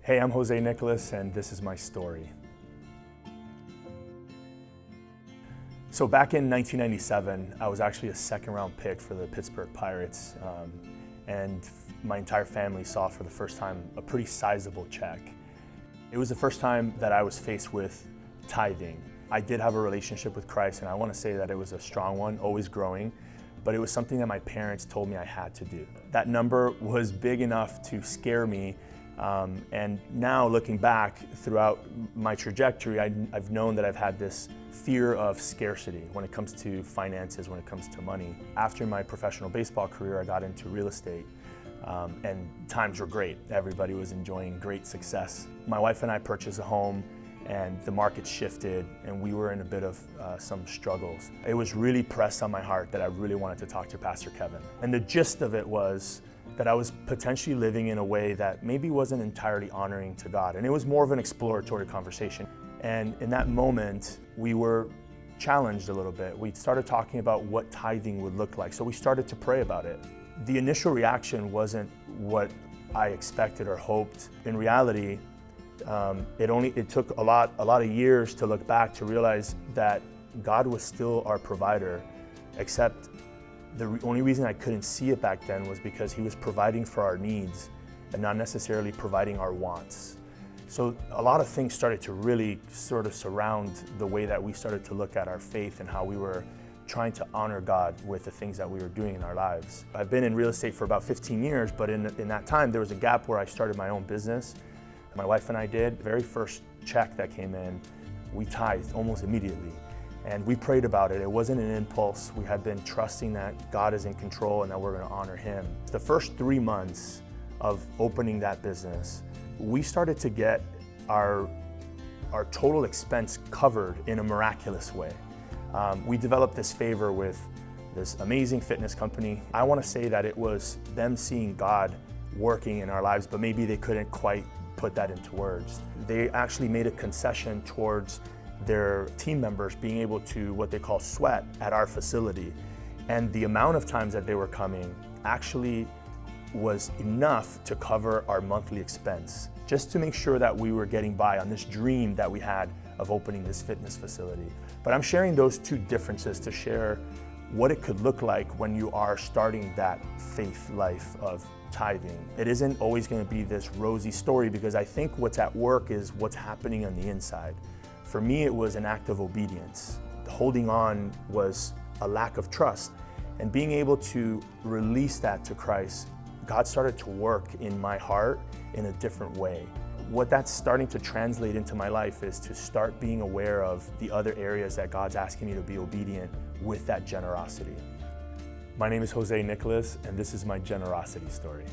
Hey, I'm Jose Nicholas, and this is my story. So back in 1997, I was actually a second-round pick for the Pittsburgh Pirates, and my entire family saw for the first time a pretty sizable check. It was the first time that I was faced with tithing. I did have a relationship with Christ, and I want to say that it was a strong one, always growing, but it was something that my parents told me I had to do. That number was big enough to scare me. And now looking back throughout my trajectory, I've known that I've had this fear of scarcity when it comes to finances, when it comes to money. After my professional baseball career, I got into real estate, and times were great. Everybody was enjoying great success. My wife and I purchased a home, and the market shifted, and we were in a bit of some struggles. It was really pressed on my heart that I really wanted to talk to Pastor Kevin. And the gist of it was that I was potentially living in a way that maybe wasn't entirely honoring to God. And it was more of an exploratory conversation. And in that moment, we were challenged a little bit. We started talking about what tithing would look like. So we started to pray about it. The initial reaction wasn't what I expected or hoped. In reality, it took a lot of years to look back to realize that God was still our provider, except the only reason I couldn't see it back then was because He was providing for our needs and not necessarily providing our wants. So a lot of things started to really sort of surround the way that we started to look at our faith and how we were trying to honor God with the things that we were doing in our lives. I've been in real estate for about 15 years, but in that time there was a gap where I started my own business. My wife and I did. The very first check that came in, we tithed almost immediately. And we prayed about it. It wasn't an impulse. We had been trusting that God is in control and that we're going to honor Him. The first 3 months of opening that business, we started to get our total expense covered in a miraculous way. We developed this favor with this amazing fitness company. I want to say that it was them seeing God working in our lives, but maybe they couldn't quite put that into words. They actually made a concession towards their team members being able to what they call sweat at our facility. And the amount of times that they were coming actually was enough to cover our monthly expense, just to make sure that we were getting by on this dream that we had of opening this fitness facility. But I'm sharing those two differences to share what it could look like when you are starting that faith life of tithing. It isn't always going to be this rosy story, because I think what's at work is what's happening on the inside. For me, it was an act of obedience. Holding on was a lack of trust. And being able to release that to Christ, God started to work in my heart in a different way. What that's starting to translate into my life is to start being aware of the other areas that God's asking me to be obedient with that generosity. My name is Jose Nicholas, and this is my generosity story.